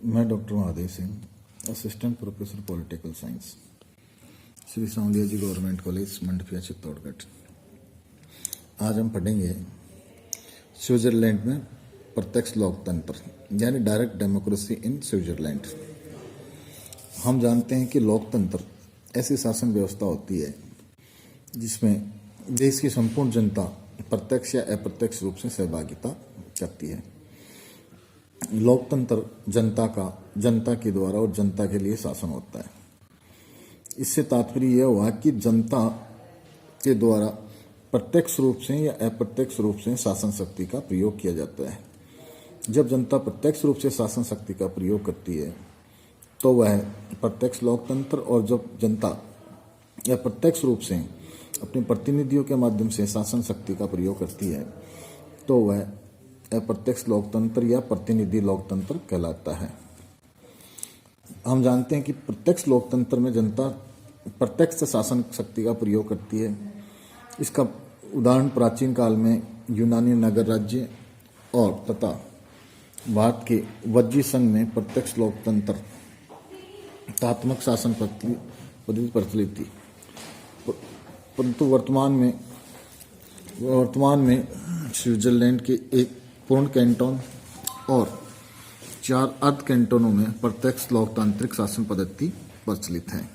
मैं doctor Mahadev Singh, assistant professor political science, Shri Sawaliya ji government college Mandphiya Chittorgarh. आज हम पढ़ेंगे स्विट्जरलैंड में प्रत्यक्ष लोकतंत्र यानी डायरेक्ट डेमोक्रेसी इन स्विट्जरलैंड। हम जानते हैं कि लोकतंत्र ऐसी शासन व्यवस्था होती है जिसमें देश की संपूर्ण जनता प्रत्यक्ष या अप्रत्यक्ष रूप से सहभागिता करती है। लोकतंत्र जनता के द्वारा और जनता के लिए शासन होता है। इससे तात्पर्य यह हुआ कि जनता के द्वारा प्रत्यक्ष रूप से या अप्रत्यक्ष रूप से शासन शक्ति का प्रयोग किया जाता है। जब जनता प्रत्यक्ष रूप से शासन शक्ति का प्रयोग करती है तो वह प्रत्यक्ष लोकतंत्र, और जब जनता अप्रत्यक्ष रूप से अपने प्रतिनिधियों के माध्यम से शासन शक्ति का प्रयोग करती है तो वह अप्रत्यक्ष लोकतंत्र या प्रतिनिधि लोकतंत्र कहलाता है। हम जानते हैं कि प्रत्यक्ष लोकतंत्र में जनता प्रत्यक्ष शासन शक्ति का प्रयोग करती है। इसका उदाहरण प्राचीन काल में यूनानी नगर राज्य और तथा भारत के वज्जी संघ में प्रत्यक्ष लोकतंत्र तात्मक शासन पद्धति प्रचलित थी। परंतु वर्तमान में स्विट्जरलैंड के एक पूर्ण कैंटोन और 4 अर्ध कैंटोनों में प्रत्यक्ष लोकतांत्रिक शासन पद्धति प्रचलित है।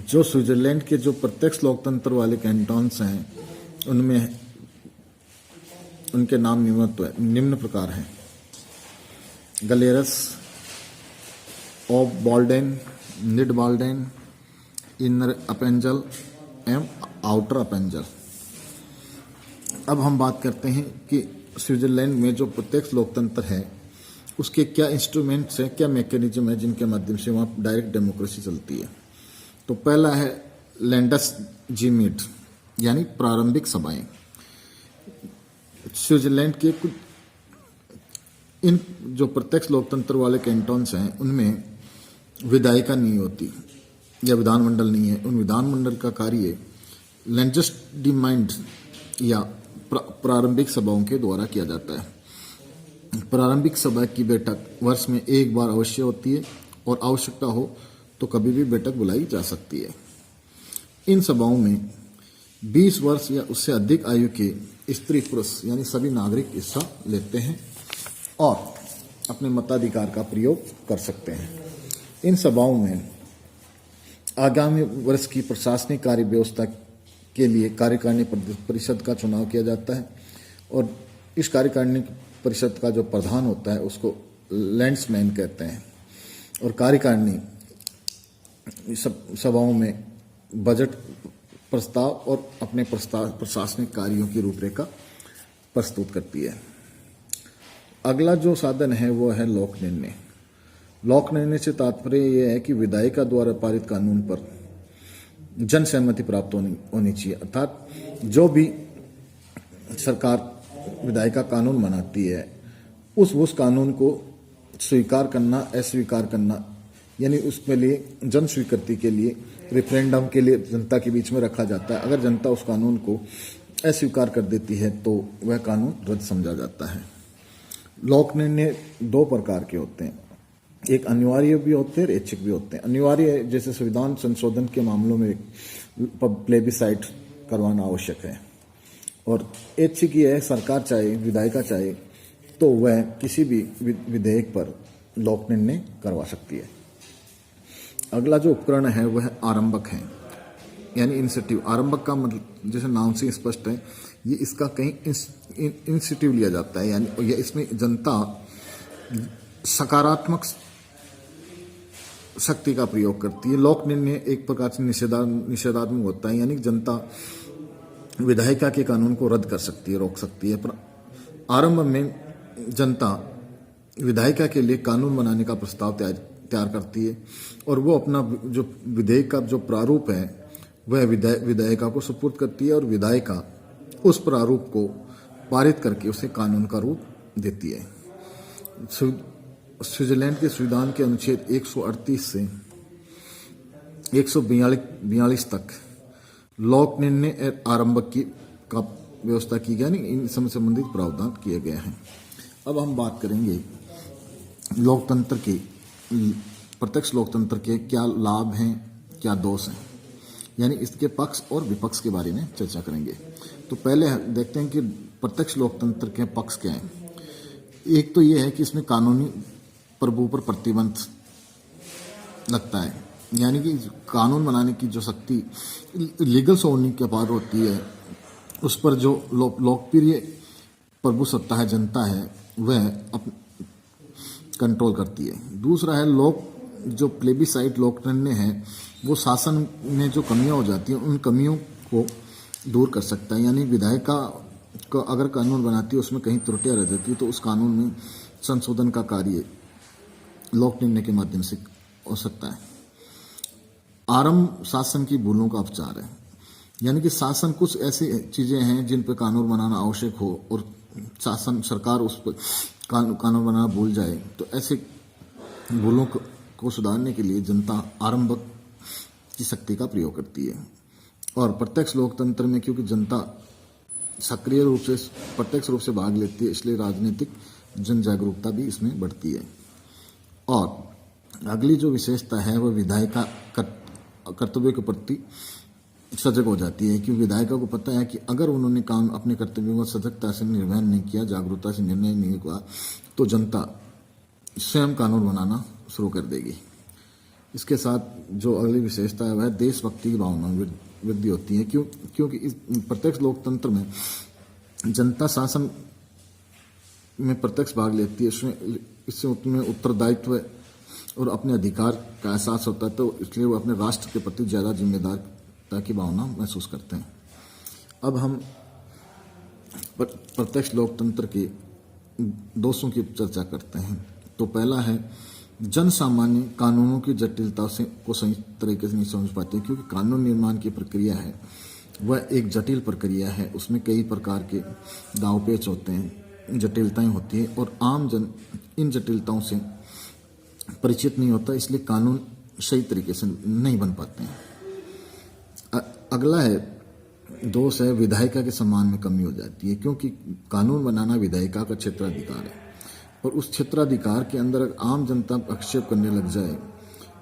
जो स्विट्जरलैंड के जो प्रत्यक्ष लोकतंत्र वाले कैंटोन्स हैं उनमें उनके नाम निम्न प्रकार हैं: गलेरस, ओबवाल्डेन, निडवाल्डेन, इनर अपेंजल एवं आउटर अपेंजल। अब हम बात करते हैं कि स्विट्जरलैंड में जो प्रत्यक्ष लोकतंत्र है उसके क्या इंस्ट्रूमेंट्स हैं, क्या मैकेनिज्म है जिनके माध्यम से वहाँ डायरेक्ट डेमोक्रेसी चलती है। तो पहला है लैंडसजीमीट यानी प्रारंभिक सभाएं। स्विट्जरलैंड के कुछ इन जो प्रत्यक्ष लोकतंत्र वाले कैंटोन्स हैं उनमें विधायिका नहीं होती या विधानमंडल नहीं है। उन विधानमंडल का कार्य लैंडसजीमीट या प्रारंभिक सभाओं के द्वारा किया जाता है। प्रारंभिक सभा की बैठक वर्ष में एक बार अवश्य होती है और आवश्यकता हो तो कभी भी बैठक बुलाई जा सकती है। इन सभाओं में 20 वर्ष या उससे अधिक आयु के स्त्री पुरुष यानी सभी नागरिक हिस्सा लेते हैं और अपने मताधिकार का प्रयोग कर सकते हैं। इन सभाओं में आगामी वर्ष की प्रशासनिक कार्य व्यवस्था के लिए कार्यकारिणी परिषद का चुनाव किया जाता है और इस कार्यकारिणी परिषद का जो प्रधान होता है उसको लैंड्समैन कहते हैं। और कार्यकारिणी सभाओं में बजट प्रस्ताव और अपने प्रशासनिक कार्यों की रूपरेखा प्रस्तुत करती है। अगला जो साधन है वो है लोक निर्णय। लोक निर्णय से तात्पर्य यह है कि विधायिका द्वारा पारित कानून पर जन सहमति प्राप्त होनी चाहिए। अर्थात जो भी सरकार विधायिका कानून बनाती है उस कानून को स्वीकार करना, अस्वीकार करना, यानी उसके लिए जन स्वीकृति के लिए रेफरेंडम के लिए जनता के बीच में रखा जाता है। अगर जनता उस कानून को अस्वीकार कर देती है तो वह कानून रद्द समझा जाता है। लोक निर्णय 2 प्रकार के होते हैं, एक अनिवार्य भी होते हैं और ऐच्छिक भी होते हैं। अनिवार्य जैसे संविधान संशोधन के मामलों में प्लेबिसाइट करवाना आवश्यक है, और ऐच्छिक ये है सरकार चाहे, विधायिका चाहे तो वह किसी भी विधेयक पर लोक निर्णय करवा सकती है। अगला जो उपकरण है वह आरंभक है यानी इंसेटिव। आरंभक का मतलब जैसे नाम से स्पष्ट है, ये इसका कहीं इंसेटिव लिया जाता है यानी इसमें जनता सकारात्मक शक्ति का प्रयोग करती है। लोक निर्णय एक प्रकार से निषेधात्मक होता है यानी जनता विधायिका के कानून को रद्द कर सकती है, रोक सकती है। पर आरंभ में जनता विधायिका के लिए कानून बनाने का प्रस्ताव तैयार करती है और वो अपना जो विधेयक का जो प्रारूप है वह विधायिका को सुपुर्द करती है और विधायिका उस प्रारूप को पारित करके उसे कानून का रूप देती है। स्विट्जरलैंड के संविधान के अनुच्छेद 138 से 142 तक लोक निर्णय आरंभक का व्यवस्था की गई, इन समय संबंधित प्रावधान किए गए हैं। अब हम बात करेंगे लोकतंत्र के प्रत्यक्ष लोकतंत्र के क्या लाभ हैं, क्या दोष हैं, यानी इसके पक्ष और विपक्ष के बारे में चर्चा करेंगे। तो पहले देखते हैं कि प्रत्यक्ष लोकतंत्र के पक्ष क्या हैं। एक तो ये है कि इसमें कानूनी प्रभु पर प्रतिबंध लगता है, यानी कि कानून बनाने की जो शक्ति लीगल सोवर्निटी के पार होती है, उस पर जो लोकप्रिय प्रभु सत्ता है, जनता है, वह कंट्रोल करती है। दूसरा है जो प्लेबिसाइट लोक निर्णय है, वो शासन में जो कमियां हो जाती हैं उन कमियों को दूर कर सकता है। यानी विधायिका को अगर कानून बनाती है उसमें कहीं त्रुटियां रह जाती है तो उस कानून में संशोधन का कार्य लोक निर्णय के माध्यम से हो सकता है। आरंभ शासन की भूलों का उपचार है, यानी कि शासन कुछ ऐसी चीजें हैं जिन पर कानून बनाना आवश्यक हो और सरकार उस पर कानून बनाना भूल जाए, तो ऐसे भूलों को सुधारने के लिए जनता आरंभक की शक्ति का प्रयोग करती है। और प्रत्यक्ष लोकतंत्र में क्योंकि जनता सक्रिय रूप से प्रत्यक्ष रूप से भाग लेती है, इसलिए राजनीतिक जन जागरूकता भी इसमें बढ़ती है। और अगली जो विशेषता है वह विधायिका कर्तव्य के प्रति सजग हो जाती है, क्योंकि विधायिका को पता है कि अगर उन्होंने काम अपने कर्तव्यों को सजगता से निर्वहन नहीं किया, जागरूकता से निर्णय नहीं हुआ, तो जनता स्वयं कानून बनाना शुरू कर देगी। इसके साथ जो अगली विशेषता है वह देशभक्ति की भावना वृद्धि होती है, क्योंकि इस प्रत्यक्ष लोकतंत्र में जनता शासन में प्रत्यक्ष भाग लेती है, इससे उसमें उत्तरदायित्व और अपने अधिकार का एहसास होता है, तो इसलिए वो अपने राष्ट्र के प्रति ज़्यादा जिम्मेदारता की भावना महसूस करते हैं। अब हम प्रत्यक्ष लोकतंत्र के दोषों की चर्चा करते हैं। तो पहला है जन सामान्य कानूनों की जटिलता को सही तरीके से नहीं समझ पाते, क्योंकि कानून निर्माण की प्रक्रिया है वह एक जटिल प्रक्रिया है। उसमें कई प्रकार के दांवपेच होते हैं, जटिलताएं होती है और आम जन इन जटिलताओं से परिचित नहीं होता, इसलिए कानून सही तरीके से नहीं बन पाते हैं। अगला है दोष है विधायिका के सम्मान में कमी हो जाती है, क्योंकि कानून बनाना विधायिका का क्षेत्राधिकार है और उस क्षेत्राधिकार के अंदर आम जनता हस्तक्षेप करने लग जाए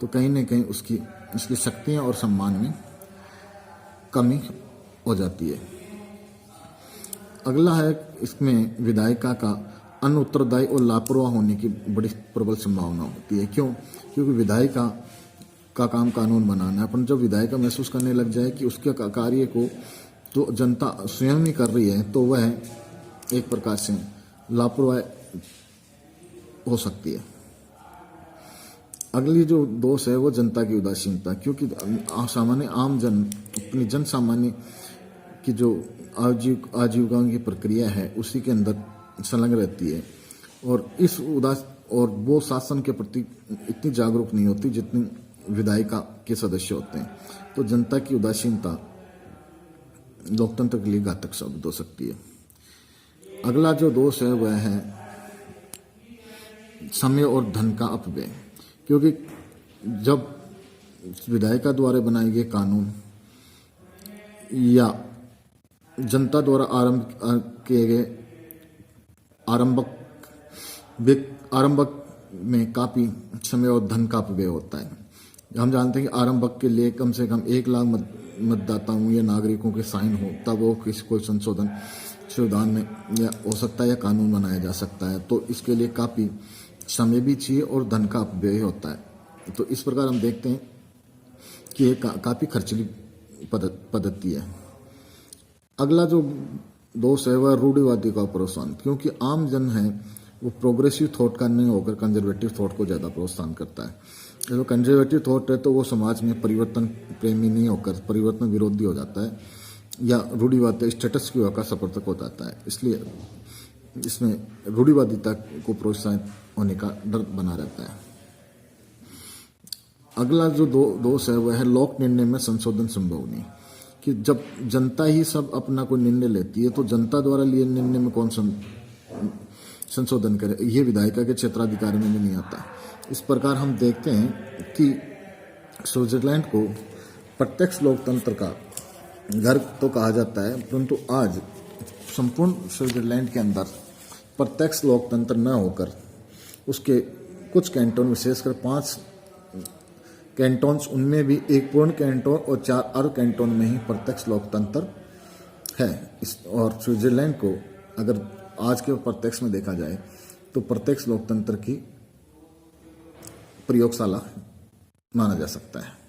तो कहीं न कहीं उसकी शक्तियां और सम्मान में कमी हो जाती है। अगला है इसमें विधायिका का अनुत्तरदायी और लापरवाह होने की बड़ी प्रबल संभावना होती है। क्योंकि विधायिका का काम कानून बनाना है, अपन जब विधायिका महसूस करने लग जाए कि उसके कार्य को तो जनता स्वयं ही कर रही है, तो वह एक प्रकार से लापरवाह हो सकती है। अगली जो दोष है वो जनता की उदासीनता, क्योंकि सामान्य आम जन अपनी जन सामान्य की जो आजीविका की प्रक्रिया है उसी के अंदर संलग्न रहती है और वो शासन के प्रति इतनी जागरूक नहीं होती जितनी विधायिका के सदस्य होते हैं। तो जनता की उदासीनता लोकतंत्र के लिए घातक साबित हो सकती है। अगला जो दोष है वह है समय और धन का अपव्यय, क्योंकि जब विधायिका द्वारा बनाए गए कानून या जनता द्वारा आरंभ किए गए आरंभक में काफी समय और धन का अपव्यय होता है। हम जानते हैं कि आरंभक के लिए कम से कम 1 लाख मतदाताओं या नागरिकों के साइन हो तब वो कोई संविधान में या हो सकता है या कानून बनाया जा सकता है, तो इसके लिए काफी समय भी चाहिए और धन का अपव्यय होता है। तो इस प्रकार हम देखते हैं कि ये काफी खर्चीली पद्धति है। अगला जो दोष है वह रूढ़िवादी का प्रोत्साहन, क्योंकि आम जन है वो प्रोग्रेसिव थॉट का नहीं होकर कंजर्वेटिव थॉट को ज़्यादा प्रोत्साहन करता है। जो कंजर्वेटिव थॉट है तो वो समाज में परिवर्तन प्रेमी नहीं होकर परिवर्तन विरोधी हो जाता है या रूढ़िवादी स्टेटस क्यू का समर्थक हो जाता है, इसलिए इसमें रूढ़िवादिता को प्रोत्साहित होने का डर बना रहता है। अगला जो दोष है वह है लोक निर्णय में संशोधन संभव नहीं, कि जब जनता ही सब अपना कोई निर्णय लेती है तो जनता द्वारा लिए निर्णय में कौन संशोधन करे, ये विधायिका के क्षेत्राधिकार में नहीं आता। इस प्रकार हम देखते हैं कि स्विट्जरलैंड को प्रत्यक्ष लोकतंत्र का घर तो कहा जाता है, परंतु आज संपूर्ण स्विट्जरलैंड के अंदर प्रत्यक्ष लोकतंत्र न होकर उसके कुछ कैंटोन, विशेषकर 5 कैंटोन्स, उनमें भी एक पूर्ण कैंटोन और 4 अर्ध कैंटोन में ही प्रत्यक्ष लोकतंत्र है। और स्विट्जरलैंड को अगर आज के प्रत्यक्ष में देखा जाए तो प्रत्यक्ष लोकतंत्र की प्रयोगशाला माना जा सकता है।